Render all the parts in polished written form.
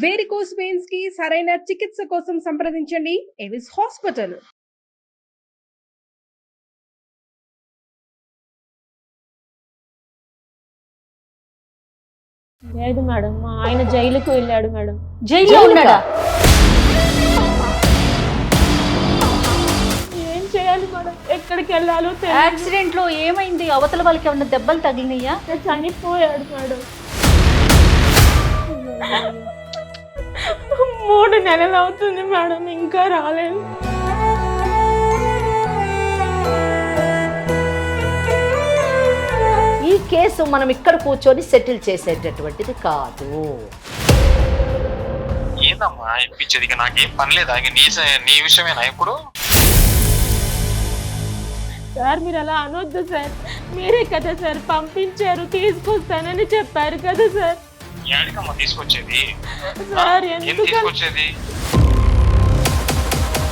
Varicose veins కి సరైన చికిత్స కోసం సంప్రదించండి ఎవిస్ హాస్పిటల్. లేదు మేడం, మా ఆయన జైలుకు వెళ్ళాడు మేడం. జైల్లో ఉన్నాడా? ఏం చేయాలి మేడం, ఎక్కడికి వెళ్ళాలో తెలియదు. యాక్సిడెంట్ లో ఏమైంది? అవతల వాళ్ళకి ఏమన్నా దెబ్బలు తగిలినాయా? చనిపోయాడు మేడం. 3 నెలలు అవుతుంది మేడం, ఇంకా రాలేదు. ఈ కేసు మనం ఇక్కడ కూర్చొని సెటిల్ చేసేటటువంటిది కాదు. ఏందమ్మా ఇప్పించేది? ఇక నాకేం పని లేదా? ఇక నీ విషయమేనా ఇప్పుడు? సార్ మీరు అలా అనొద్దు సార్, మీరే కదా సార్ పంపించారు, తీసుకొస్తానని చెప్పారు కదా సార్. ఏడికమ్మా తీసుకొచ్చేది? సార్ ఏం తీసుకొచ్చేది?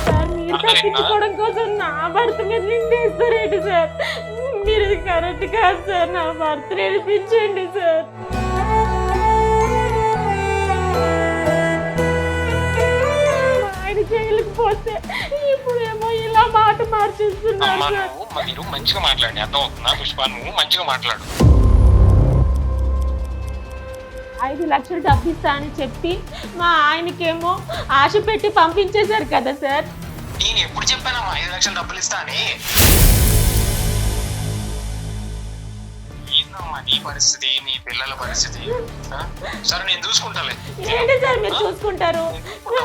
సార్ మీరు తప్పించుకోవడం కోసం నా భర్త మీద నిందేస్తారేంటి సార్? మీరు కరెక్ట్ కాదు సార్, నా భర్త నేర్పించండి సార్. ఆయన జైలుకి పోతే ఇప్పుడు ఏమో ఇలా మాట మార్చేస్తున్నారు సార్. మీరు మంచిగా మాట్లాడి, అర్థం అవుతుందా పుష్ప? నువ్వు మంచిగా మాట్లాడు. 5 లక్షలు డబ్బు ఇస్తా అని చెప్పి మా ఆయనకేమో ఆశ పెట్టి పంపించేశారు కదా సార్. నేను ఎప్పుడు చెప్పానమ్మా 5 లక్షలు డబ్బులు ఇస్తా అని? ఏందమ్మా నీ పరిస్థితి, నీ పిల్లల పరిస్థితి? సరే నేను చూసుకుంటాలే. ఏంటి సార్ మీరు చూసుకుంటారు?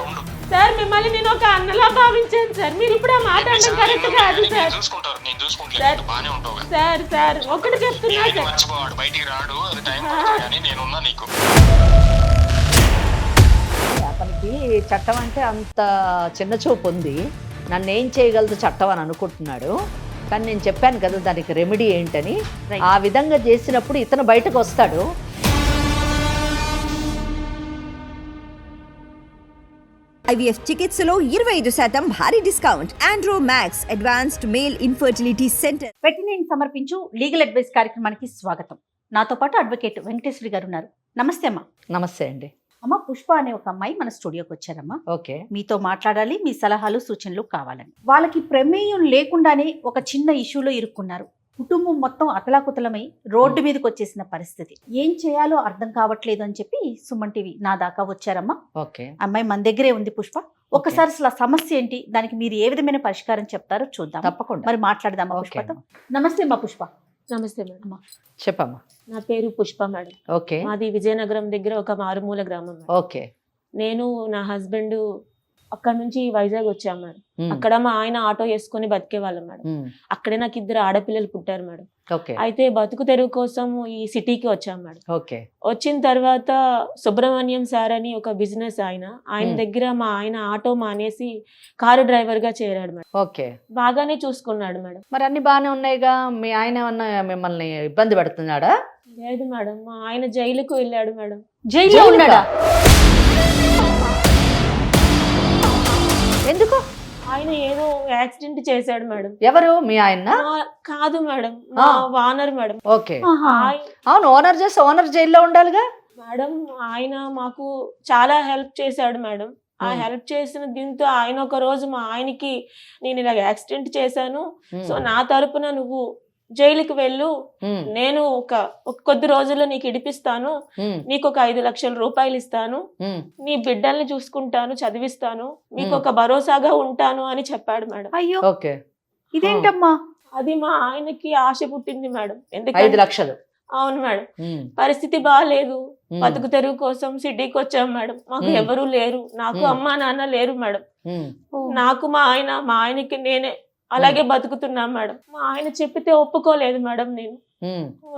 ఉండు. సార్ మిమ్మల్ని నేను ఒక అన్నలా భావించాను సార్, మీరు ఇప్పుడు ఆ మాట అనడం కరెక్ట్ కాదు సార్. చూసుకుంటారు, నేను చూసుకుంటాను, బానే ఉంటావు. సార్ ఒకటి చెప్తున్నా సార్, మర్చిపోవాడు, బయటికి రాడు, అది టైం పడుతుంది కానీ నేనున్నా నీకు. అతనికి చట్టం అంటే అంత చిన్న చూపు ఉంది. నన్ను ఏం చేయగలదు చట్టం అని అనుకుంటున్నాడు. కానీ నేను చెప్పాను కదా దానికి రెమెడీ ఏంటని. ఆ విధంగా చేసినప్పుడు ఇతను బయటకు వస్తాడు. IVF చికిత్సలో 25% భారీ discount. Andro max advanced male infertility centre. Pettineni సమర్పించు లీగల్ అడ్వైస్ కార్యక్రమానికి స్వాగతం. నాతో పాటు అడ్వకేట్ వెంకటేశ్వరి గారు ఉన్నారు. నమస్తే అమ్మా. నమస్తే అండి. అమ్మ, పుష్ప అనే ఒక అమ్మాయి మన స్టూడియోకి వచ్చారమ్మా. ఓకే, మీతో మాట్లాడాలి, మీ సలహాలు సూచనలు కావాలని. వాళ్ళకి ప్రమేయం లేకుండానే ఒక చిన్న ఇష్యూలో ఇరుక్కున్నారు. కుటుంబం మొత్తం అతలాకుతలమై రోడ్డు మీదకి వచ్చేసిన పరిస్థితి. ఏం చేయాలో అర్థం కావట్లేదు అని చెప్పి సుమన్ టీవీ నా దాకా వచ్చారమ్మా. ఓకే, అమ్మాయి మన దగ్గరే ఉంది పుష్ప. ఒకసారి అసలు ఆ సమస్య ఏంటి, దానికి మీరు ఏ విధమైన పరిష్కారం చెప్తారో చూద్దాం. తప్పకుండా మరి మాట్లాడదామా పుష్పతో. నమస్తే అమ్మా పుష్ప. నమస్తే మేడం. చెప్పమ్మా. నా పేరు పుష్ప మేడం. ఓకే. మాది విజయనగరం దగ్గర ఒక మారుమూల గ్రామం. ఓకే. నేను నా హస్బెండ్ అక్కడ నుంచి వైజాగ్ వచ్చాం మేడం. అక్కడ మా ఆయన ఆటో వేసుకొని బతికేవాళ్ళం మేడం. అక్కడే నాకు 2 ఆడపిల్లలు పుట్టారు మేడం. అయితే బతుకు తెరువు కోసం ఈ సిటీకి వచ్చాం మేడం. వచ్చిన తర్వాత సుబ్రహ్మణ్యం సార్ అని ఒక బిజినెస్ ఆయన దగ్గర మా ఆయన ఆటో మానేసి కారు డ్రైవర్ గా చేరాడు మేడం. ఓకే, బాగానే చూసుకున్నాడు మేడం. మరి అన్ని బాగానే ఉన్నాయిగా. మీ ఆయన ఏమన్నా మిమ్మల్ని ఇబ్బంది పెడుతున్నాడా? లేదు మేడం, మా ఆయన జైలుకు వెళ్ళాడు మేడం. జైల్లో ఉన్నాడా? ఎందుకు? ఆయన ఏదో యాక్సిడెంట్ చేశాడు మేడం. ఎవరు? మీ ఆయన? కాదు మేడం, ఓనర్ మేడం. ఓకే, అవును, ఓనర్ చేసి ఓనర్ జైల్లో ఉండాలిగా మేడం. ఆయన మాకు చాలా హెల్ప్ చేశాడు మేడం. ఆ హెల్ప్ చేసిన దీంతో ఆయన ఒక రోజు మా ఆయనకి నేను ఇలా యాక్సిడెంట్ చేశాను, సో నా తరపున నువ్వు జైలుకి వెళ్ళు, నేను ఒక కొద్ది రోజుల్లో నీకు ఇడిపిస్తాను, నీకు ఒక 5 లక్షల రూపాయలు ఇస్తాను, నీ బిడ్డల్ని చూసుకుంటాను, చదివిస్తాను, మీకు ఒక భరోసాగా ఉంటాను అని చెప్పాడు మేడం. అయ్యో, ఇదేంటమ్మా? అది మా ఆయనకి ఆశ పుట్టింది మేడం. ఎందుకంటే 5 లక్షలు. అవును మేడం. పరిస్థితి బాగాలేదు, బతుకు తెరువు కోసం సిటీకి వచ్చాం మేడం. మాకు ఎవరు లేరు, నాకు అమ్మా నాన్న లేరు మేడం. నాకు మా ఆయనకి నేనే అలాగే బతుకుతున్నాం మేడం. మా ఆయన చెప్పితే ఒప్పుకోలేదు మేడం. నేను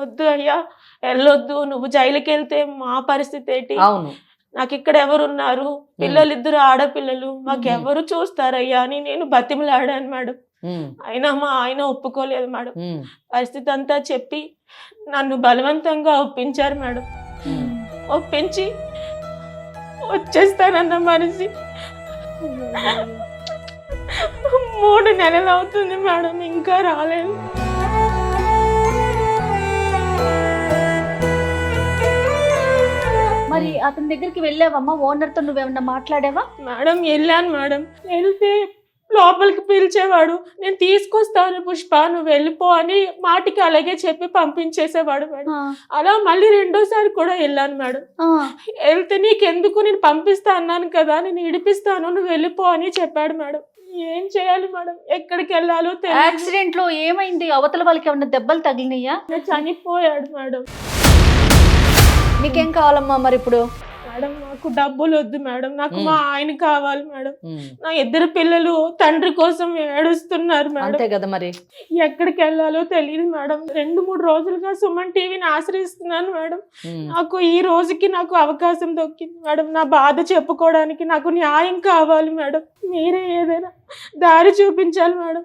వద్దు అయ్యా, వెళ్ళొద్దు, నువ్వు జైలుకి వెళ్తే మా పరిస్థితి ఏంటి, నాకు ఇక్కడ ఎవరున్నారు, పిల్లలు 2 ఆడపిల్లలు, మాకెవరు చూస్తారయ్యా అని నేను బతిమలాడాను మేడం. అయినా మా ఆయన ఒప్పుకోలేదు మేడం. పరిస్థితి అంతా చెప్పి నన్ను బలవంతంగా ఒప్పించారు మేడం. ఒప్పించి వచ్చేస్తానన్న మనిషి 3 నెలలు అవుతుంది మేడం, ఇంకా రాలేదు. మరి అతని దగ్గరికి వెళ్ళావమ్మా? ఓనర్ తో నువ్వేమన్నా మాట్లాడావా? మేడం వెళ్ళాను మేడం. వెళ్తే లోపలికి పిలిచేవాడు. నేను తీసుకొస్తాను పుష్ప, నువ్వు వెళ్ళిపో అని మాటికి అలాగే చెప్పి పంపించేసేవాడు మేడం. అలా మళ్ళీ రెండోసారి కూడా వెళ్ళాను మేడం. వెళ్తే నీకెందుకు, నేను పంపిస్తా అన్నాను కదా, నేను ఇడిపిస్తాను, నువ్వు వెళ్ళిపో అని చెప్పాడు మేడం. ఏం చేయాలి మేడం, ఎక్కడికి వెళ్ళాలో తెలియదు. యాక్సిడెంట్ లో ఏమైంది? అవతల వాళ్ళకి ఏమన్నా దెబ్బలు తగిలినాయా? చనిపోయాడు మేడం. మీకేం కావాలమ్మా మరి ఇప్పుడు? మేడం నాకు డబ్బులు వద్దు మేడం, నాకు మా ఆయన కావాలి మేడం. నా ఇద్దరు పిల్లలు తండ్రి కోసం ఏడుస్తున్నారు మేడం. అంతే కదా మరి. ఎక్కడికి వెళ్ళాలో తెలియదు మేడం. 2-3 రోజులుగా సుమన్ టీవీని ఆశ్రయిస్తున్నాను మేడం. నాకు ఈ రోజుకి నాకు అవకాశం దొక్కింది మేడం. నా బాధ చెప్పుకోవడానికి నాకు న్యాయం కావాలి మేడం. మీరే ఏదైనా దారి చూపించాలి మేడం.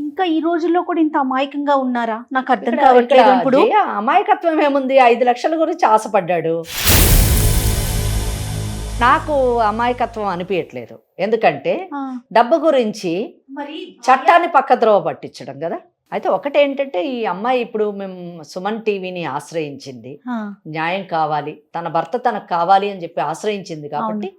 ఇంకా ఈ రోజుల్లో కూడా ఇంత అమాయకంగా ఉన్నారా? నాకు అర్థం కావట్లేదు. ఇప్పుడు అమాయకత్వం ఏముంది? 5 లక్షల గురించి ఆశపడ్డాడు. నాకు అమాయకత్వం అనిపించట్లేదు. ఎందుకంటే డబ్బు గురించి చట్టాన్ని పక్కద్రోవ పట్టించడం కదా. అయితే ఒకటేంటంటే, ఈ అమ్మాయి ఇప్పుడు మేము సుమన్ టీవీని ఆశ్రయించింది, న్యాయం కావాలి, తన భర్త తనకు కావాలి అని చెప్పి ఆశ్రయించింది కాబట్టి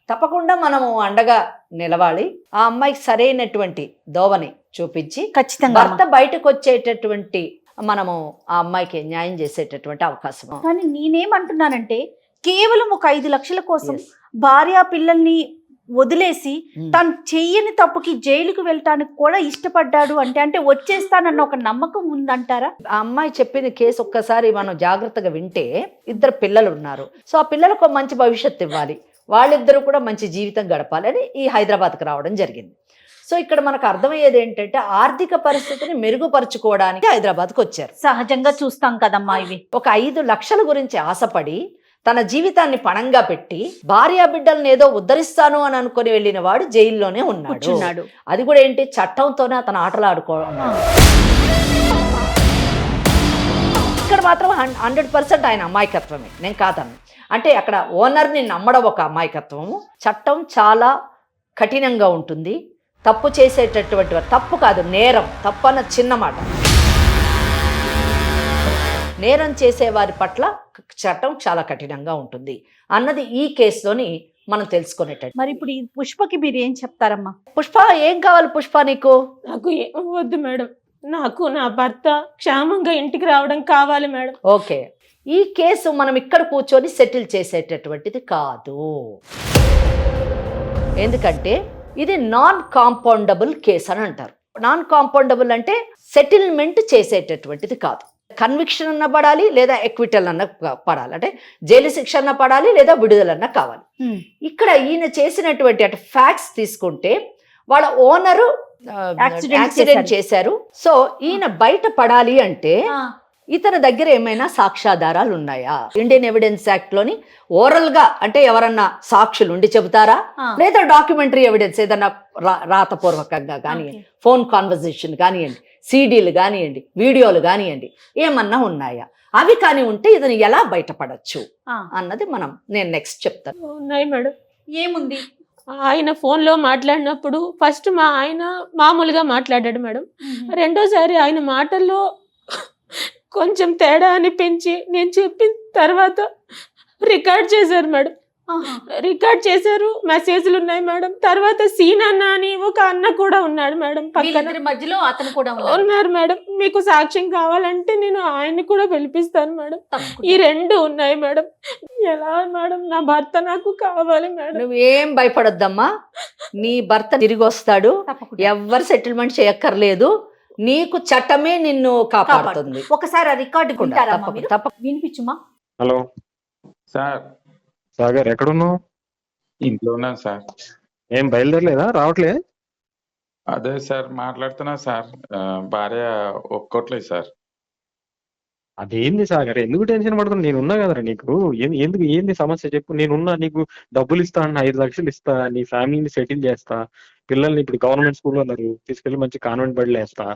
తప్పకుండా మనము అండగా నిలవాలి. ఆ అమ్మాయికి సరైనటువంటి దోవని చూపించి ఖచ్చితంగా భర్త బయటకు వచ్చేటటువంటి మనము ఆ అమ్మాయికి న్యాయం చేసేటటువంటి అవకాశం. కానీ నేనేమంటున్నానంటే, కేవలం ఒక 5 లక్షల కోసం భార్య పిల్లల్ని వదిలేసి తను చెయ్యని తప్పుకి జైలుకు వెళ్ళటానికి కూడా ఇష్టపడ్డాడు అంటే వచ్చేస్తానన్న ఒక నమ్మకం ఉందంటారా? ఆ అమ్మాయి చెప్పిన కేసు ఒక్కసారి మనం జాగ్రత్తగా వింటే, 2 పిల్లలు ఉన్నారు. సో ఆ పిల్లలకు మంచి భవిష్యత్తు ఇవ్వాలి, వాళ్ళిద్దరూ కూడా మంచి జీవితం గడపాలని ఈ హైదరాబాద్కి రావడం జరిగింది. సో ఇక్కడ మనకు అర్థమయ్యేది ఏంటంటే, ఆర్థిక పరిస్థితిని మెరుగుపరుచుకోవడానికి హైదరాబాద్కి వచ్చారు. సహజంగా చూస్తాం కదమ్మా ఇవి. ఒక 5 లక్షల గురించి ఆశపడి తన జీవితాన్ని పణంగా పెట్టి భార్యా బిడ్డలను ఏదో ఉద్ధరిస్తాను అని అనుకుని వెళ్ళిన వాడు జైల్లోనే ఉన్నాడు. అది కూడా ఏంటి, చట్టంతోనే అతను ఆటలాడుకోవడం. ఇక్కడ మాత్రం 100% ఆయన అమాయకత్వమే, నేను కాదను. అంటే అక్కడ ఓనర్ని నమ్మడం ఒక అమాయకత్వము. చట్టం చాలా కఠినంగా ఉంటుంది. తప్పు చేసేటటువంటి, తప్పు కాదు నేరం, తప్పు అన్న చిన్న మాట. నేరం చేసేవారి పట్ల చట్టం చాలా కఠినంగా ఉంటుంది అన్నది ఈ కేసులోని మనం తెలుసుకునేటట్టు. మరి ఇప్పుడు ఈ పుష్పకి మీరు ఏం చెప్తారమ్మా? పుష్ప ఏం కావాలి పుష్ప నీకు? నాకు వద్దు మేడం, నాకు నా భర్త క్షేమంగా ఇంటికి రావడం కావాలి మేడం. ఓకే, ఈ కేసు మనం ఇక్కడ కూర్చొని సెటిల్ చేసేటటువంటిది కాదు. ఎందుకంటే ఇది నాన్ కాంపౌండబుల్ కేసు అని అంటారు. నాన్ కాంపౌండబుల్ అంటే సెటిల్మెంట్ చేసేటటువంటిది కాదు. కన్విక్షన్ అన్న పడాలి, లేదా ఎక్విటల్ అన్న పడాలి. అంటే జైలు శిక్ష అన్న పడాలి, లేదా విడుదలన్న కావాలి. ఇక్కడ ఈయన చేసినటువంటి అంటే ఫ్యాక్ట్స్ తీసుకుంటే, వాళ్ళ ఓనరు యాక్సిడెంట్ చేశారు. సో ఈయన బయట పడాలి అంటే ఇతని దగ్గర ఏమైనా సాక్ష్యాధారాలు ఉన్నాయా? ఇండియన్ ఎవిడెన్స్ యాక్ట్ లోని ఓరల్ గా అంటే ఎవరన్నా సాక్షులు ఉండి చెబుతారా, లేదా డాక్యుమెంటరీ ఎవిడెన్స్ ఏదన్నా రాతపూర్వకంగా కానివ్వండి, ఫోన్ కాన్వర్జేషన్ కానివ్వండి, సీడీలు కానివ్వండి, వీడియోలు కానివ్వండి, ఏమన్నా ఉన్నాయా? అవి కానీ ఉంటే ఇతను ఎలా బయటపడచ్చు అన్నది నేను నెక్స్ట్ చెప్తాను. ఉన్నాయి మేడం. ఏముంది? ఆయన ఫోన్లో మాట్లాడినప్పుడు ఫస్ట్ మా ఆయన మామూలుగా మాట్లాడాడు మేడం. రెండోసారి ఆయన మాటల్లో కొంచెం తేడా అనిపించి నేను చెప్పిన తర్వాత రికార్డ్ చేశారు మేడం. రికార్డ్ చేశారు, మెసేజ్లు ఉన్నాయి మేడం. తర్వాత సీన్ అన్న అని ఒక అన్న కూడా ఉన్నాడు మేడం పక్కన, మధ్యలో అతను కూడా ఉన్నారు మేడం. మీకు సాక్ష్యం కావాలంటే నేను ఆయన్ని కూడా పిలిపిస్తాను మేడం. ఈ 2 ఉన్నాయి మేడం. ఎలా మేడం, నా భర్త నాకు కావాలి మేడం. నువ్వేం భయపడొద్దమ్మా, నీ భర్త తిరిగి వస్తాడు. ఎవ్వరు సెటిల్మెంట్ చేయక్కర్లేదు, నీకు చట్టమే నిన్ను కాపాడుతుంది. ఒకసారి ఆ రికార్డు వినిపించుమా? Hello sir. సాగర్ ఎక్కడున్నావు? ఇంట్లో ఉన్నాను సార్. ఏం బయలుదేరలేదా? రావట్లే? అదే సార్ మాట్లాడుతున్నా సార్, భార్య ఒప్పుకోట్లేదు సార్. అదేంది సాగర్, ఎందుకు టెన్షన్ పడుతున్నా? నేనున్నా కదరా నీకు. ఎందుకు, ఏంది సమస్య చెప్పు. నేనున్నా, నీకు డబ్బులు ఇస్తా అన్న, 5 లక్షలు ఇస్తా, నీ ఫ్యామిలీని సెటిల్ చేస్తా, పిల్లల్ని ఇప్పుడు గవర్నమెంట్ స్కూల్లో ఉన్నారు తీసుకెళ్లి మంచి కాన్వెంట్ బడిలో వేస్తా.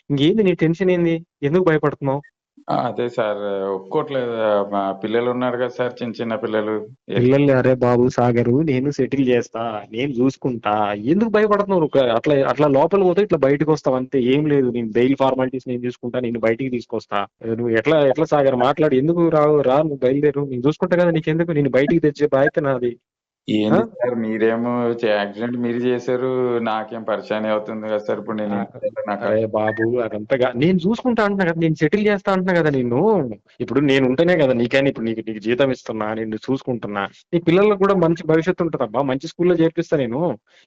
ఇంకేంది నీ టెన్షన్ ఏంది? ఎందుకు భయపడుతున్నావు? అదే సార్ ఒప్పుకోవట్లేదు. మా పిల్లలు ఉన్నారు కదా సార్, చిన్న చిన్న పిల్లలు. పిల్లల్ని అరే బాబు సాగరు నేను సెటిల్ చేస్తా, నేను చూసుకుంటా, ఎందుకు భయపడుతున్నావు నువ్వు? అట్లా అట్లా లోపల పోతే ఇట్లా బయటకు వస్తావు అంతే, ఏం లేదు. నేను బెయిల్ ఫార్మాలిటీస్ నేను చూసుకుంటా, నేను బయటికి తీసుకొస్తా. నువ్వు ఎట్లా ఎట్లా సాగర్ మాట్లాడు, ఎందుకు రా నువ్వు బయలుదేరు, నేను చూసుకుంటా కదా, నీకెందుకు? నేను బయటికి తెచ్చే బాధ్యత నాది. ఏంటి సార్ మీరేమో యాక్సిడెంట్ మీరు చేశారు, నాకేం పరిచయం అవుతుంది కదా సార్. ఇప్పుడు నేను నాకు అరే బాబు అదంతగా నేను చూసుకుంటా అంటున్నా కదా, నేను సెటిల్ చేస్తా అంటున్నా కదా నేను. ఇప్పుడు నేను ఉంటేనే కదా నీకైనా ఇప్పుడు నీకు నీకు జీతం ఇస్తున్నా, నేను చూసుకుంటున్నా. నీ పిల్లలకు కూడా మంచి భవిష్యత్తు ఉంటుందబ్బా, మంచి స్కూల్లో చేర్పిస్తా నేను,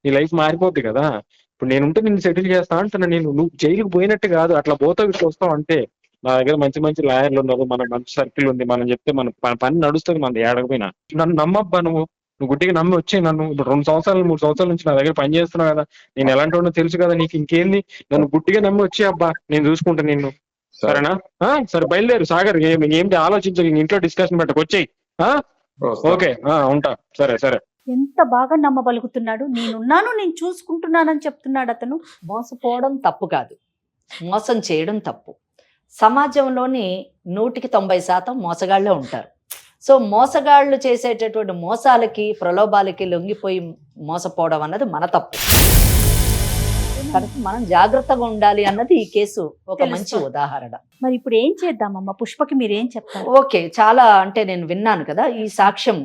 నీ లైఫ్ మారిపోద్ది కదా. ఇప్పుడు నేను ఉంటే నిన్ను సెటిల్ చేస్తా అంటున్నా నేను. నువ్వు జైలుకు పోయినట్టు కాదు, అట్లా పోతావు ఇట్లా వస్తావు అంతే. నా దగ్గర మంచి మంచి లాయర్లు ఉన్నారు, మన మంచి సర్కిల్ ఉంది, మనం చెప్తే మన పని నడుస్తుంది, మన ఏడకపోయినా. నన్ను నమ్మబ్బా నువ్వు గుడ్డిగా నమ్మి వచ్చే నన్ను. ఇప్పుడు 2 సంవత్సరాలు 3 సంవత్సరాల నుంచి నా దగ్గర పని చేస్తున్నావు కదా, నేను ఎలాంటి వాడినో తెలుసు కదా నీకు. ఇంకేంది, నన్ను గుడ్డిగా నమ్మి వచ్చే అబ్బా, నేను చూసుకుంటా నిన్ను. సరేనా? సరే బయలుదేరు సాగర్, ఏంటి ఆలోచించక ఇంట్లో డిస్కషన్ పెట్టకు, వచ్చేయి. ఓకే ఉంటా. సరే సరే. ఎంత బాగా నమ్మబలుగుతున్నాడు. నేనున్నాను, నేను చూసుకుంటున్నానని చెప్తున్నాడు అతను. మోసపోవడం తప్పు కాదు, మోసం చేయడం తప్పు. సమాజంలోని 100% మోసగాళ్లే ఉంటారు. సో మోసగాళ్ళు చేసేటటువంటి మోసాలకి ప్రలోభాలకి లొంగిపోయి మోసపోవడం అన్నది మన తప్పు. కనుక మనం జాగ్రత్తగా ఉండాలి అన్నది ఈ కేసు ఒక మంచి ఉదాహరణ. మరి ఇప్పుడు ఏం చేద్దామమ్మా? పుష్పకి మీరు ఏం చెప్తారు? ఓకే, చాలా అంటే నేను విన్నాను కదా, ఈ సాక్ష్యం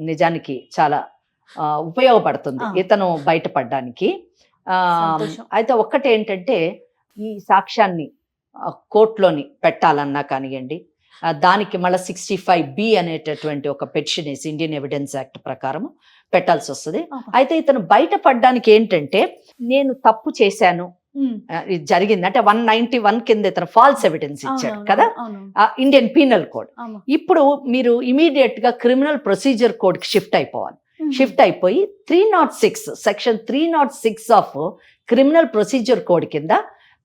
నిజానికి చాలా ఉపయోగపడుతుంది ఇతను బయటపడడానికి. అయితే ఒక్కటి ఏంటంటే, ఈ సాక్ష్యాన్ని కోర్టులోని పెట్టాలన్నా కానివ్వండి, దానికి మళ్ళీ 65B అనేటటువంటి ఒక పెటిషన్ వేసి ఇండియన్ ఎవిడెన్స్ యాక్ట్ ప్రకారం పెట్టాల్సి వస్తుంది. అయితే ఇతను బయటపడడానికి ఏంటంటే, నేను తప్పు చేశాను, ఇది జరిగింది అంటే 191 కింద ఇతను ఫాల్స్ ఎవిడెన్స్ ఇచ్చాడు కదా, ఇండియన్ పీనల్ కోడ్. ఇప్పుడు మీరు ఇమీడియట్ గా క్రిమినల్ ప్రొసీజర్ కోడ్ కి షిఫ్ట్ అయిపోవాలి. షిఫ్ట్ అయిపోయి 306 section 306 of criminal procedure code కింద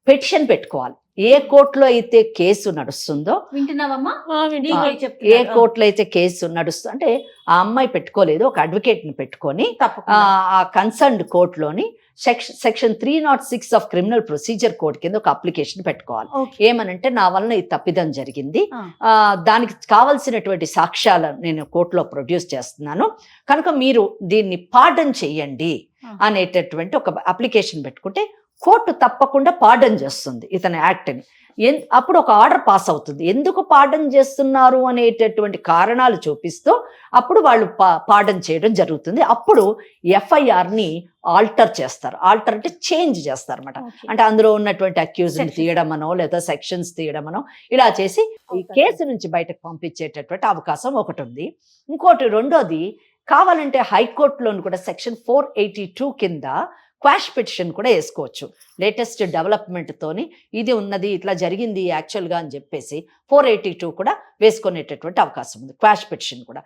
పెటిషన్ పెట్టుకోవాలి. ఏ కోర్టులో అయితే కేసు నడుస్తుందో, వింటున్నావమ్మా? ఏ కోర్టులో అయితే కేసు నడుస్తుందో, అంటే ఆ అమ్మాయి పెట్టుకోలేదు, ఒక అడ్వకేట్ ని పెట్టుకొని ఆ కన్సర్న్డ్ కోర్టులోని section 306 of criminal procedure code కింద ఒక అప్లికేషన్ పెట్టుకోవాలి. ఏమనంటే, నా వలన ఈ తప్పిదం జరిగింది, దానికి కావలసినటువంటి సాక్ష్యాలను నేను కోర్టులో ప్రొడ్యూస్ చేస్తున్నాను, కనుక మీరు దీన్ని పార్డన్ చెయ్యండి అనేటటువంటి ఒక అప్లికేషన్ పెట్టుకుంటే కోర్టు తప్పకుండా పార్డన్ చేస్తుంది ఇతని యాక్ట్ని. అప్పుడు ఒక ఆర్డర్ పాస్ అవుతుంది. ఎందుకు పార్డన్ చేస్తున్నారు అనేటటువంటి కారణాలు చూపిస్తూ అప్పుడు వాళ్ళు పార్డన్ చేయడం జరుగుతుంది. అప్పుడు ఎఫ్ఐఆర్ని ఆల్టర్ చేస్తారు. ఆల్టర్ అంటే చేంజ్ చేస్తారు అనమాట. అంటే అందులో ఉన్నటువంటి అక్యూజ్ని తీయడమనో లేదా సెక్షన్స్ తీయడమనో ఇలా చేసి ఈ కేసు నుంచి బయటకు పంపించేటటువంటి అవకాశం ఒకటి ఉంది. ఇంకోటి రెండోది, కావాలంటే హైకోర్టులోని కూడా సెక్షన్ 482 కింద క్వాష్ పిటిషన్ కూడా వేసుకోవచ్చు. లేటెస్ట్ డెవలప్మెంట్తోని ఇది ఉన్నది, ఇట్లా జరిగింది యాక్చువల్గా అని చెప్పేసి 482 కూడా వేసుకునేటటువంటి అవకాశం ఉంది. క్వాష్ పిటిషన్ కూడా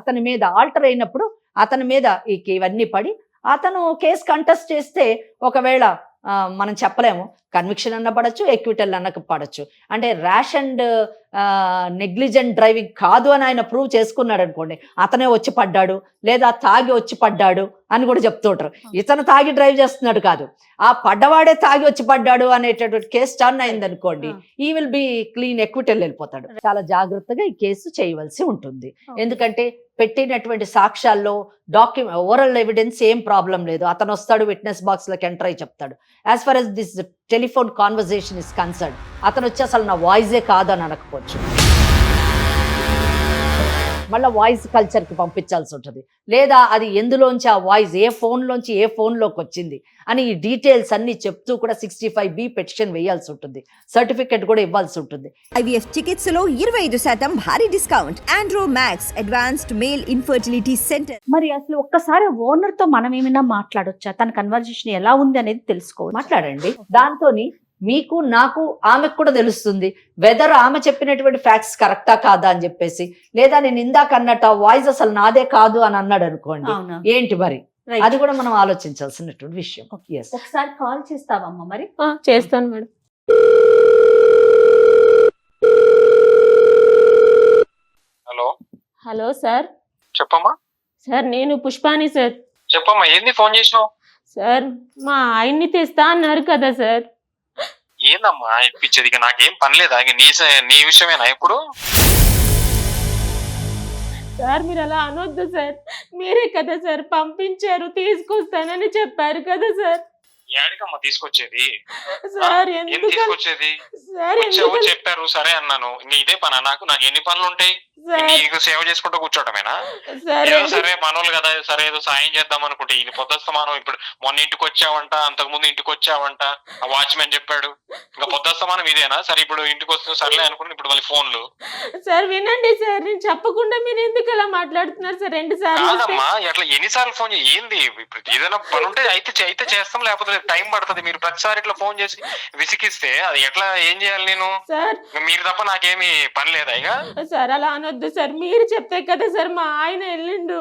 అతని మీద ఆల్టర్ అయినప్పుడు అతని మీద ఇవన్నీ పడి అతను కేసు కంటెస్ట్ చేస్తే ఒకవేళ మనం చెప్పలేము, కన్విక్షన్ అన్న పడచ్చు, ఎక్విటల్ అన్నకు పడచ్చు. అంటే ర్యాష్ అండ్ నెగ్లిజెంట్ డ్రైవింగ్ కాదు అని ఆయన ప్రూవ్ చేసుకున్నాడు అనుకోండి, అతనే వచ్చి పడ్డాడు లేదా తాగి వచ్చి పడ్డాడు అని కూడా చెప్తుంటారు. ఇతను తాగి డ్రైవ్ చేస్తున్నాడు కాదు, ఆ పడ్డవాడే తాగి వచ్చి పడ్డాడు అనేటటువంటి కేసు టర్న్ అయింది అనుకోండి, ఈ విల్ బి క్లీన్, ఎక్విటల్ వెళ్ళిపోతాడు. చాలా జాగ్రత్తగా ఈ కేసు చేయవలసి ఉంటుంది. ఎందుకంటే పెట్టినటువంటి సాక్ష్యాల్లో ఓరల్ ఎవిడెన్స్ ఏం ప్రాబ్లం లేదు. అతను వస్తాడు, విట్నెస్ బాక్స్ లోకి ఎంటర్ అయి చెప్తాడు. As for as this telephone conversation is concern, అతను వచ్చి అసలు నా వాయిసే కాదు అని అనకపోవచ్చు, మళ్ళీ వాయిస్ కల్చర్కి పంపించాల్సి ఉంటుంది. లేదా అది ఎందులోంచి ఆ వాయిస్ ఏ ఫోన్లోంచి ఏ ఫోన్లోకి వచ్చింది అని ఈ డీటెయిల్స్ అన్ని చెప్తూ కూడా 65B పెటిషన్ వేయాల్సి ఉంటుంది. సర్టిఫికెట్ కూడా ఇవ్వాల్సి ఉంటుంది. IVF చికిత్సలో 25% భారీ discount. Andro max advanced male infertility centre. మరి అసలు ఒక్కసారి ఓనర్ తో మనం ఏమైనా మాట్లాడొచ్చా? తన కన్వర్జేషన్ ఎలా ఉంది అనేది తెలుసుకోవచ్చు. మాట్లాడండి. దాంతోని మీకు నాకు ఆమెకు కూడా తెలుస్తుంది వెదర్ ఆమె చెప్పినటువంటి ఫ్యాక్ట్స్ కరెక్టా కాదా అని చెప్పేసి. లేదా నేను ఇందాక అన్నట్టు ఆ వాయిస్ అసలు నాదే కాదు అని అన్నాడు అనుకోండి, ఏంటి మరి, అది కూడా మనం ఆలోచించాల్సినటువంటి విషయం. ఒకసారి కాల్ చేస్తావమ్మా? మరి చేస్తాను మేడం. Hello hello sir. చెప్పమ్మా. సార్ నేను పుష్పాని సార్. చెప్పమ్మా, ఏంది ఫోన్ చేసినావు? సార్ మా ఆయన్ని తెస్తా అన్నారు కదా సార్. ఏందమ్మా ఇప్పించేది? ఇక నాకేం పని లేదా? ఇక నీ విషయమేనా ఇప్పుడు? సార్ మీరు అలా అనొద్దు సార్. మీరే కదా సార్ పంపించారు, తీసుకొస్తానని చెప్పారు కదా సార్. ఏడికమ్మా తీసుకొచ్చేది? సార్ ఏం ఎందుకు తీసుకొచ్చేది? సార్ వచ్చావు ఎందుకు చెప్పారు సరే అన్నాను. ఇంకా ఇదే పనా నాకు ఎన్ని పనులు ఉంటాయి? సార్ నీకు సేవ చేసుకుంటూ కూర్చోటమేనా? సార్ ఏదో సరే మనోళ్ళు కదా, సరే ఏదో సాయం చేద్దాం అనుకుంటే ఇది పొద్దుస్తమానం. ఇప్పుడు మొన్న ఇంటికి వచ్చావంట, అంతకు ముందు ఇంటికి వచ్చావంట, ఆ వాచ్మెన్ చెప్పాడు. ఇంకా పొద్దుస్తమానం ఇదేనా? సరే ఇప్పుడు ఇంటికి వస్తుంది సర్లే అనుకుని ఇప్పుడు మళ్ళీ ఫోన్లు. సార్ వినండి సార్, నేను చెప్పకుండా మీరు ఎందుకు అలా మాట్లాడుతున్నారు సార్? 2 సార్లు కాదమ్మా అట్లా ఎన్నిసార్లు ఫోన్ ఏంది? ఇప్పుడు ఏదైనా పని ఉంటే అయితే చేస్తాం, లేకపోతే టైం పడుతుంది. మీరు ప్రతిసారి ఇట్లా ఫోన్ చేసి విసిగిస్తే అది ఎట్లా ఏం చేయాలి నేను? సార్ మీరు తప్ప నాకేమి పని లేదా ఇక? సార్ అలా అనొద్దు సార్. మీరు చెప్తే కదా సార్ మా ఆయన వెళ్ళిండు.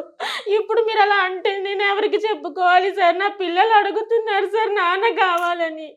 ఇప్పుడు మీరు అలా అంటే నేను ఎవరికి చెప్పుకోవాలి సార్? నా పిల్లలు అడుగుతున్నారు సార్ నాన్న కావాలని.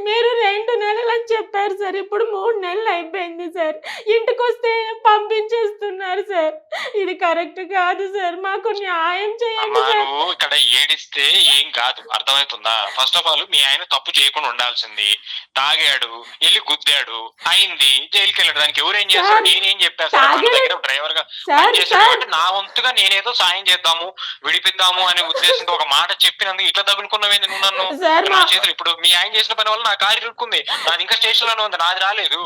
మీరు 2 నెలలు అని చెప్పారు సార్, ఇప్పుడు 3 నెలలు అయిపోయింది సార్. ఇంటికి వస్తే పంపించేస్తున్నారు సార్. ఇది కరెక్ట్ కాదు సార్, మాకు న్యాయం చేయండి అమ్మా సార్. నువ్వు ఇక్కడ ఏడిస్తే ఏం కాదు, అర్థమవుతుందా? ఫస్ట్ ఆఫ్ ఆల్ మీ ఆయన తప్పు చేయకుండా ఉండాల్సింది. తాగాడు, వెళ్ళి గుద్దాడు, అయింది, జైలుకి వెళ్ళాడు. దానికి ఎవరేం చేస్తాడు? నేనేం చెప్పాను సార్? మన దగ్గర డ్రైవర్ గా పనిచేస్తాడు కాబట్టి నా వంతుగా నేనేదో సాయం చేద్దాము, విడిపిద్దాము అనే ఉద్దేశంతో ఒక మాట చెప్పినందుకు ఇట్లా తగులుకున్నావేంది నువ్వు నన్ను? నా చేతులు ఇప్పుడు మీ ఆయన చేసిన పని వల్ల నా కారు ఇరుక్కుంది, నాది ఇంకా స్టేషన్ లోనే ఉంది, నాది రాలేదు.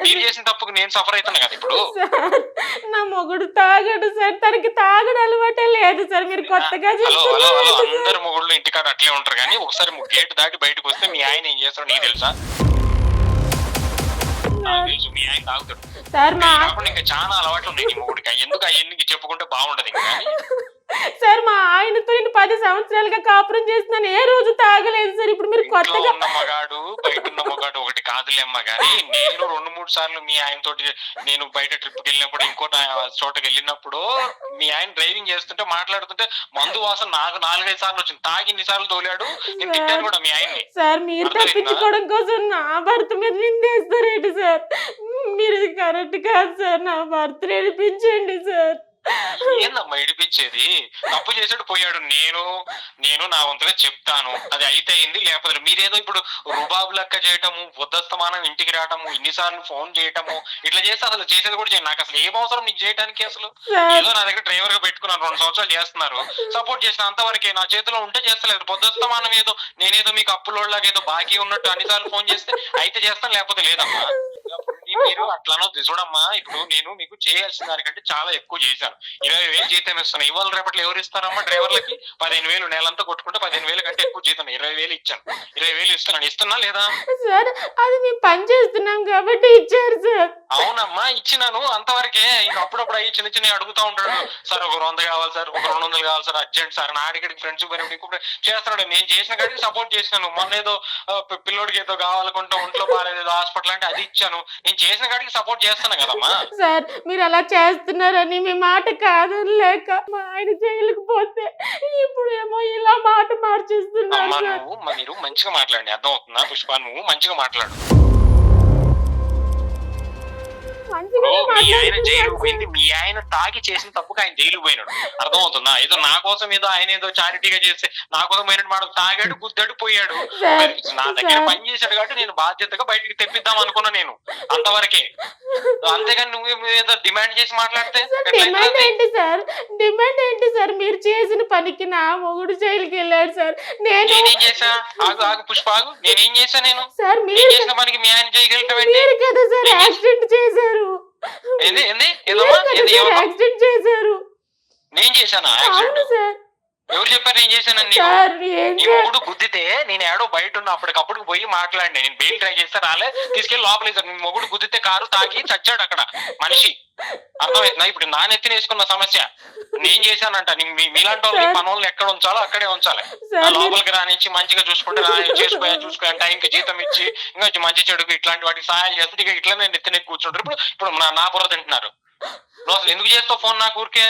మీరు చేసిన తప్పుకు నేను సఫర్ అవుతున్నా కదా ఇప్పుడు. సార్ నా మొగుడు తాగడు సార్, తనకి తాగడు అలవాటే లేదు సార్. మీరు కొత్తగా హలో హలో హలో చెప్తున్నారు అందరు మొగుళ్ళు ఇంటికాడ అట్లే ఉంటారు, కానీ ఒకసారి గేట్ దాటి బయటకు వస్తే మీ ఆయన ఏం చేస్తాడో నీకు తెలుసా? నాకు తెలుసు మీ ఆయన తాగుతాడు. సార్. కాకుండా ఇంకా చాలా అలవాట్లు ఉన్నాయి నీ మొగుడికి. ఎందుకు అవన్నీ చెప్పుకుంటే బాగుంటది ఇంకా. సార్ మా ఆయనతో నేను 10 సంవత్సరాలుగా కాపురం చేస్తున్నాను, ఏ రోజు తాగలేదు సార్. ఇప్పుడు మీరు ఇంట్లో కొత్తగా ఉన్న మగాడు బయట ఉన్న మగాడు ఒకటి కాదులేమ్మ. గానీ నేను 2-3 సార్లు మీ ఆయన తోటి నేను బయట ట్రిప్ కి వెళ్ళినప్పుడు, ఇంకో చోటకి వెళ్ళినప్పుడు మీ ఆయన డ్రైవింగ్ చేస్తుంటే మాట్లాడుతుంటే మందు వాసన నాకు 4-5 సార్లు వచ్చింది. తాగి 2 సార్లు తోలాడు. నేను తిట్టాను కూడా మీ ఆయన్ని. సార్ మీరు తప్పించుకోవడం కోసం నా భర్త మీద నిందేస్తారేంటి సార్? మీరు ఇది కరెక్ట్ కాదు సార్. నా భర్త నేర్పించండి సార్. ఏందమ్మా ఇడిపించేది? తప్పు చేసాడు పోయాడు, నేను నా వంతుగా చెప్తాను. అది అయితే అయింది, లేకపోతే మీరేదో ఇప్పుడు రుబాబు లెక్క చేయటము, ఉద్దస్తమానం ఇంటికి రావటము, ఇన్నిసార్లు ఫోన్ చేయటము, ఇట్లా చేస్తే అసలు చేసేది కూడా చేయండి. నాకు అసలు ఏం అవసరం నీకు చేయడానికి? అసలు ఏదో నా దగ్గర డ్రైవర్ గా పెట్టుకున్నాను, 2 సంవత్సరాలు చేస్తున్నారు, సపోర్ట్ చేసిన అంతవరకే. నా చేతిలో ఉంటే చేస్తలేదు. పొద్దుస్తమానం ఏదో నేనేదో మీకు అప్పులోళ్ళగా ఏదో బాకీ ఉన్నట్టు అన్నిసార్లు ఫోన్ చేస్తే అయితే చేస్తాను, లేకపోతే లేదమ్మా. మీరు అట్లా అనొద్దు. చూడమ్మా ఇప్పుడు నేను మీకు చేయాల్సిన దానికంటే చాలా ఎక్కువ చేశాను. 20,000 జీతం ఇస్తాను. ఇవాళ రేపట్లో ఎవరు ఇస్తారమ్మా డ్రైవర్లకి? 15,000 నెలంతా కొట్టుకుంటే 15,000 కంటే ఎక్కువ జీతం. 20,000 ఇచ్చాను, 20,000 ఇస్తున్నాను. ఇస్తున్నా లేదా? సార్ అది మేము పని చేస్తున్నాం కాబట్టి ఇచ్చారు సార్. అవునమ్మా ఇచ్చినాను, అంతవరకే. ఇంక అప్పుడప్పుడు అయ్యి చిన్న చిన్న అడుగుతా ఉంటాడు. సార్ ఒక 100 కావాలి సార్, ఒక 200 కావాలి సార్, అర్జెంట్ సార్. నా అడిగడికి ఫ్రెండ్స్ పోయినప్పుడు చేస్తున్నాడు. నేను చేసిన కాడికి సపోర్ట్ చేసినాను. మొన్న ఏదో పిల్లోడికి ఏదో కావాలనుకుంటా, ఒంట్లో బాగాలేదు, ఏదో హాస్పిటల్ అంటే అది ఇచ్చాను. నేను చేసిన కాడికి సపోర్ట్ చేస్తాను కదమ్మా. సార్ మీరు అలా చేస్తున్నారని మీ మాట కాదనలేక మా ఆయన జైలుకు పోతే ఇప్పుడు ఏమో ఇలా మాట మార్చేస్తున్నారు అమ్మా సార్. మీరు మంచిగా మాట్లాడండి, అర్థం అవుతుందా పుష్ప? నువ్వు మంచిగా మాట్లాడు. మంచిగా మీ ఆయన జైలు మాట్లాడుతున్నారు పోయింది, మీ ఆయన తాగి చేసిన తప్పుకు ఆయన జైలు పోయినాడు, అర్థం అవుతుందా? ఏదో నా కోసం ఏదో ఆయన ఏదో చారిటీగా చేస్తే నా కోసం పోయినట్టు మాట. తాగాడు, గుద్దాడు, పోయాడు. సార్, నా దగ్గర సార్. పని చేశాడు కాబట్టి నేను బాధ్యతగా బయటికి తెప్పిద్దాం అనుకున్నా, నేను అంతవరకే. అంతేగాని నువ్వు ఏదో డిమాండ్ చేసి మాట్లాడితే డిమాండ్ ఏంటి సార్? డిమాండ్ ఏంటి సార్? మీరు చేసిన పనికి నా మొగుడు జైలుకి వెళ్ళాడు సార్. నేనేం చేశా? ఆగు పుష్ప ఆగు. నేనేం చేశా? సార్ నేను మీరు చేసిన పనికి మీ ఆయన జైలుకి వెళ్ళటం ఏంటి? మీరు కదా సార్ యాక్సిడెంట్ చేశారు. ఏంది ఏంది మీరు ఏదమ్మా? కదా ఏంది సార్ ఏమన్నా? యాక్సిడెంట్ చేశారు. నేను చేశానా అవును యాక్సిడెంట్? సార్. ఎవరు చెప్పారు నేను చేశానని? సార్ ఏం నీ మొగుడు గుద్దితే నేను ఏడో బయట ఉన్న అప్పటికప్పుడు పోయి మాట్లాడి నేను బెయిల్ ట్రై చేస్తే రాలే, తీసుకెళ్లి లోపలేసారు. నీ మొగుడు గుద్దితే కారు తాగి చచ్చాడు అక్కడ మనిషి, అర్థమవుతుందా? ఇప్పుడు నా నెత్తిన వేసుకున్న సమస్య నేను చేశానంట. మీలాంటి వాళ్ళు పని వాళ్ళు ఎక్కడ ఉంచాలో అక్కడే ఉంచాలి. లోపలికి రానిచ్చి మంచిగా చూసుకుంటే చూసుకో టైంకి జీతం ఇచ్చి ఇంకా మంచి చెడుకు ఇట్లాంటి వాటికి సహాయం చేస్తుంటే ఇక ఇట్లా నేను నెత్తిన కూర్చుంటారు. ఇప్పుడు నా బుర్ర తింటున్నారు. నువ్వు అసలు ఎందుకు చేస్తావు ఫోన్ నాకు ఊరికే?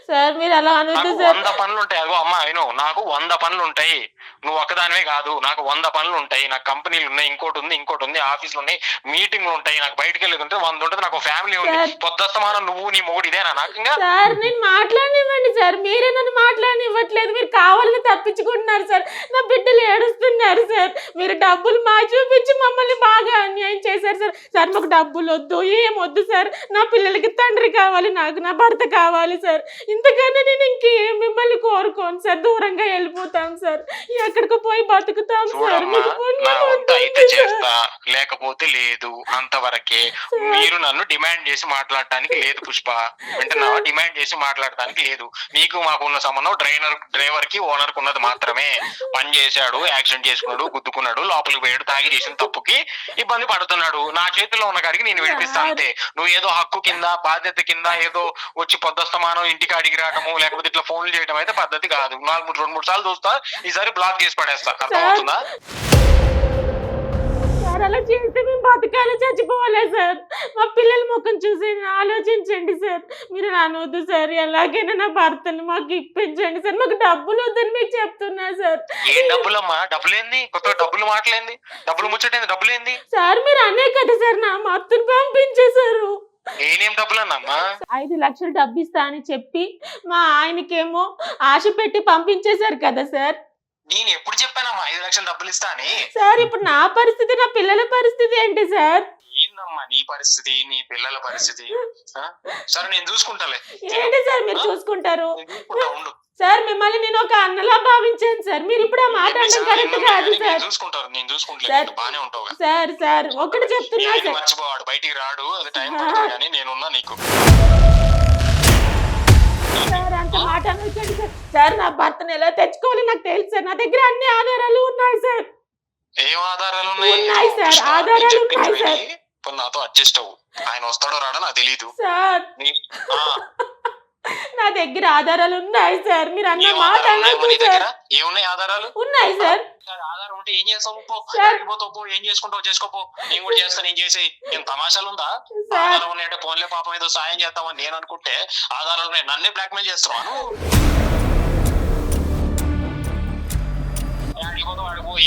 సార్ మీరు అలా అనొద్దు నాకు సార్. 100 పనులు ఉంటాయి. అగో అమ్మా అయినో నాకు 100 పనులు ఉంటాయి. నువ్వు ఒక్కదానివే కాదు, నాకు 100 పనులు ఉంటాయి. నాకు కంపెనీలు ఉన్నాయి, ఇంకోటి ఉంది, ఆఫీసులు ఉన్నాయి, మీటింగ్లు ఉంటాయి. నాకు బయటకు వెళ్ళేది ఉంటే 100 ఉంటుంది. నాకు ఫ్యామిలీ ఉంది. పొద్దుస్తమానం నువ్వు నీ మొగుడు ఇదేనా నాకు? ఇంకా సార్ నేను మాట్లాడనివ్వండి సార్. మీరే నన్ను మాట్లాడనివ్వట్లేదు. మీరు కావాలని తప్పించు ఉంచుకుంటున్నారు సార్. నా బిడ్డలు ఏడుస్తున్నారు సార్. మీరు డబ్బులు మా చూపించి మమ్మల్ని బాగా అన్యాయం చేశారు సార్. సార్ మాకు డబ్బులు వద్దు, ఏమొద్దు సార్. నా పిల్లలకి తండ్రి కావాలి, నాకు నా భర్త కావాలి సార్. ఇంతకన్నా నేను ఇంకేం మిమ్మల్ని కోరుకోను సార్. దూరంగా వెళ్ళిపోతాం సార్, ఎక్కడికో పోయి బతుకుతాం సార్. చూడమ్మా, మీకు పుణ్యం నా వంతు అయితే ఉంటుంది సార్. చేస్తా, లేకపోతే లేదు, అంతవరకే. మీరు నన్ను డిమాండ్ చేసి మాట్లాడటానికి లేదు పుష్ప, వింటున్నావా? డిమాండ్ చేసి మాట్లాడటానికి లేదు. మీకు మాకున్న సంబంధం డ్రైవర్ కి ఓనర్ కు ఉన్నది మాత్రమే. పని చేశాడు, యాక్సిడెంట్ చేసుకున్నాడు, గుద్దుకున్నాడు, లోపలికి పోయాడు, తాగి చేసిన తప్పుకి ఇబ్బంది పడుతున్నాడు. నా చేతిలో ఉన్న కాడికి నేను విడిపిస్తా అంతే. నువ్వు ఏదో హక్కు కింద, బాధ్యత కింద ఏదో వచ్చి పొద్దుస్తమానం ఇంటికి అడిగి రావడము, లేకపోతే ఇట్లా ఫోన్లు చేయడం అయితే పద్ధతి కాదు. 2-3 సార్లు చూస్తా, ఈసారి బ్లాక్ చేసి పడేస్తా. అర్థమవుతుందా? సార్ అలా చేస్తే మేము బతకాలి, చచ్చిపోవాలి సార్. మా పిల్లల ముఖం చూసి ఆలోచించండి సార్. మీరు అనవద్దు సార్, ఎలాగైనా నా భర్తను మాకు ఇప్పించండి సార్. మాకు డబ్బులు వద్దని మీకు చెప్తున్నా సార్. ఏం డబ్బులమ్మా? డబ్బులేంది? కొత్త డబ్బులు మాటలేంది? డబ్బులు ముచ్చటేంది? డబ్బులేంది? సార్ మీరు అనే కదా సార్ నా భర్తను పంపించేశారు. నేనేం డబ్బులన్నమ్మా? 5 లక్షలు డబ్బు ఇస్తా అని చెప్పి మా ఆయనకేమో ఆశ పెట్టి పంపించేశారు కదా సార్. నేను ఎప్పుడు చెప్పానమ్మా 5 లక్షలు డబ్బులు ఇస్తా అని? సార్ ఇప్పుడు నా పరిస్థితి, నా పిల్లల పరిస్థితి ఏంటి సార్? ఏందమ్మా నీ పరిస్థితి, నీ పిల్లల పరిస్థితి? సరే నేను చూసుకుంటాలే. ఏంటి సార్ మీరు చూసుకుంటారు? నేను చూసుకుంటా, ఉండు. సార్ మిమ్మల్ని నేను ఒక అన్నలా భావించాను సార్. మీరు ఇప్పుడు ఆ మాట అనడం కరెక్ట్ కాదు సార్. నేను చూసుకుంటాను, నేను చూసుకుంటా. బానే ఉంటావు సార్. సార్ ఒకటి చెప్తున్నా సార్. మర్చిపోవాడు, బయటికి రాడు, అది టైం పడుతుంది, కానీ నేనున్నా నీకు. సార్ అంత మాట అనొచ్చండి సార్. సార్ నా భర్తను ఎలా తెచ్చుకోవాలి నాకు తెలుసు సార్. నా దగ్గర అన్ని ఆధారాలు ఉన్నాయి సార్. ఏం ఆధారాలు ఉన్నాయి సార్, ఆధారాలు ఉన్నాయి సార్. ఇప్పుడు నాతో అడ్జస్ట్ అవ్వు. ఆయన వస్తాడో రాడో నాకు తెలీదు సార్ నా దగ్గర ఆధారాలు ఉన్నాయి సార్. మీరు అన్న మాట నీ దగ్గర ఏమున్నాయి ఆధారాలు? ఉన్నాయి సార్. ఆధారం ఉంటే ఏం చేస్తావు? సార్. ఏం చేసుకుంటావు చేసుకోపో, నేను కూడా చేస్తాను. ఏం చేసి ఏం తమాషాలు ఉందా? సార్. ఆధారం ఉన్నాయంటే ఫోన్లే పాపం ఏదో సాయం చేస్తామని నేను అనుకుంటే ఆధారాలు ఉన్నాయి. నన్నే బ్లాక్మెయిల్ చేస్తున్నాను.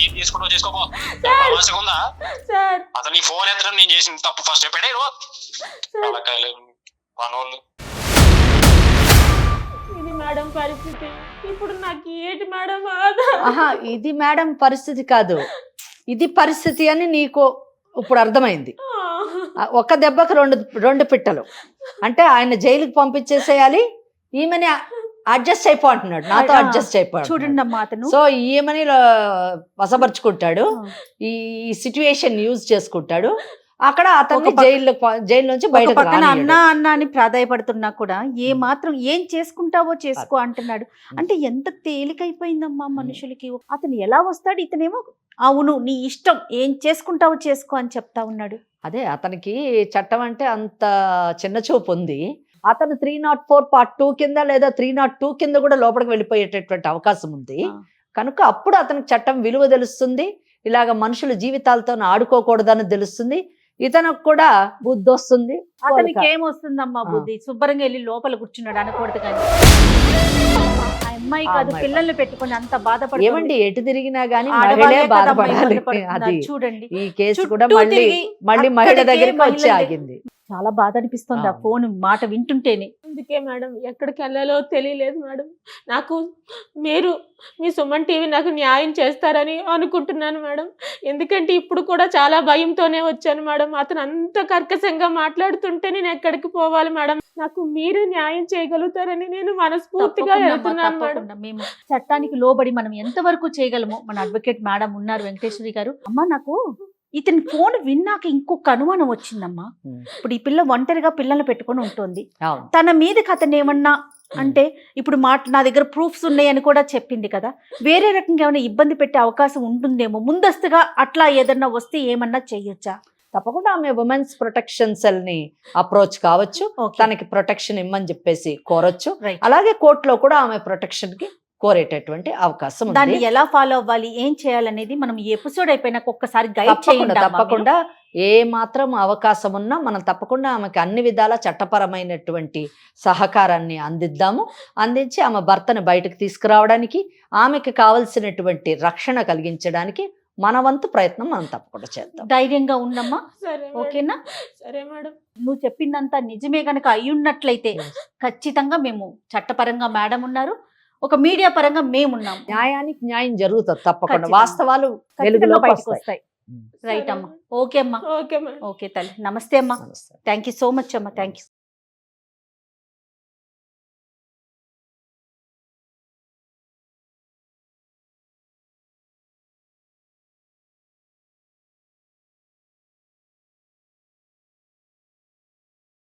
ఏం చేసుకుంటావు చేసుకోపో, తమాషగా ఉందా? సార్ అసలు నీ ఫోన్ ఎత్తడం నేను చేసిన తప్పు. ఫస్ట్ చెప్పాడే మనోళ్ళు. ఇది మేడం పరిస్థితి. ఇప్పుడు నాకు ఏంటి మేడం ఆహా, ఇది మేడం పరిస్థితి కాదు, ఇది పరిస్థితి అని నీకు ఇప్పుడు అర్థమైంది. ఒక దెబ్బకు రెండు పిట్టలు. అంటే ఆయన జైలుకి పంపించేసేయాలి, ఈమెని అడ్జస్ట్ అయిపోతున్నాడు, నాతో అడ్జస్ట్ అయిపోయాడు. చూడండి అమ్మా, అతను సో ఈమెని వశపరుచుకుంటాడు, ఈ సిచ్యువేషన్ యూజ్ చేసుకుంటాడు. అక్కడ అతన్ని జైలు నుంచి బయటకు పక్కన రానియ్యడు. అన్నా అన్నా అని ప్రాధాయపడుతున్నా కూడా ఏ మాత్రం ఏం చేసుకుంటావో చేసుకో అంటున్నాడు. అంటే ఎంత తేలికైపోయిందమ్మా మనుషులకి. అతను ఎలా వస్తాడు, ఇతనేమో అవును నీ ఇష్టం, ఏం చేసుకుంటావో చేసుకో అని చెప్తా ఉన్నాడు. అదే అతనికి చట్టం అంటే అంత చిన్న చూపు ఉంది. అతను 304 Part 2 కింద లేదా 302 కింద కూడా లోపలికి వెళ్ళిపోయేటటువంటి అవకాశం ఉంది. కనుక అప్పుడు అతనికి చట్టం విలువ తెలుస్తుంది, ఇలాగ మనుషుల జీవితాలతో ఆడుకోకూడదని తెలుస్తుంది. ఇతనికి కూడా బుద్ధి వస్తుంది. అతనికి ఏమొస్తుందమ్మా బుద్ధి? శుభ్రంగా వెళ్ళి లోపల కూర్చున్నాడు అనకూడదు కానీ. ఆ అమ్మాయి కాదు, పిల్లల్ని పెట్టుకుని అంత బాధపడి ఏమండి ఎటు తిరిగినా గానీ మహిళే బాధపడాలి. అది చూడండి, ఈ కేసు కూడా మళ్ళీ మహిళ దగ్గరికి వచ్చి ఆగింది. చాలా బాధ అనిపిస్తుంది ఆ ఫోన్ మాట వింటుంటేనే. అందుకే మేడం ఎక్కడికి వెళ్ళాలో తెలియలేదు మేడం. నాకు మీ సుమన్ టీవీ నాకు న్యాయం చేస్తారని అనుకుంటున్నాను మేడం. ఎందుకంటే ఇప్పుడు కూడా చాలా భయంతోనే వచ్చాను మేడం. అతను అంత కర్కశంగా మాట్లాడుతుంటే నేను ఎక్కడికి పోవాలి మేడం? నాకు మీరు న్యాయం చేయగలుగుతారని నేను మనస్ఫూర్తిగా వెళ్తున్నాను మేడం. మేము చట్టానికి లోబడి మనం ఎంతవరకు చేయగలమో మన అడ్వకేట్ మేడం ఉన్నారు, వెంకటేశ్వరి గారు. అమ్మా నాకు ఇతని ఫోన్ విన్నాక ఇంకొక అనుమానం వచ్చిందమ్మా. ఇప్పుడు ఈ పిల్ల ఒంటరిగా పిల్లల్ని పెట్టుకొని ఉంటుంది, తన మీదకి అతను ఏమన్నా అంటే ఇప్పుడు నా దగ్గర ప్రూఫ్స్ ఉన్నాయని కూడా చెప్పింది కదా, వేరే రకంగా ఏమైనా ఇబ్బంది పెట్టే అవకాశం ఉంటుందేమో, ముందస్తుగా అట్లా ఏదన్నా వస్తే ఏమన్నా చెయ్యొచ్చా? తప్పకుండా ఆమె ఉమెన్స్ ప్రొటెక్షన్ సెల్ ని అప్రోచ్ కావచ్చు, తనకి ప్రొటెక్షన్ ఇమ్మని చెప్పేసి కోరొచ్చు. అలాగే కోర్టులో కూడా ఆమె ప్రొటెక్షన్ కి కోరేటటువంటి అవకాశం ఉంది. దాన్ని ఎలా ఫాలో అవ్వాలి, ఏం చేయాలనేది మనం ఈ ఎపిసోడ్ అయిపోయినాక ఒక్కసారి గైడ్ చేయండి. తప్పకుండా ఏ మాత్రం అవకాశం ఉన్నా మనం తప్పకుండా ఆమెకి అన్ని విధాల చట్టపరమైనటువంటి సహకారాన్ని అందించి ఆమె భర్తను బయటకు తీసుకురావడానికి, ఆమెకి కావలసినటువంటి రక్షణ కలిగించడానికి మన వంతు ప్రయత్నం మనం తప్పకుండా చేద్దాం. ధైర్యంగా ఉండమ్మా, ఓకేనా? సరే మేడం. నువ్వు చెప్పిందంతా నిజమే కనుక అయ్యున్నట్లయితే ఖచ్చితంగా మేము చట్టపరంగా మేడం ఉన్నారు, ఒక మీడియా పరంగా మేమున్నాం, న్యాయానికి న్యాయం జరుగుతుంది తప్పకుండా, ఖచ్చితంగా. వాస్తవాలు ఖచ్చితంగా వెలుగులోకి బయటకు వస్తాయి. వస్తాయి. రైట్ అమ్మా. ఓకే అమ్మా. Okay madam. ఓకే తల్లి. నమస్తే అమ్మా. నమస్తే. థ్యాంక్ యూ సో మచ్ అమ్మా. Thank you.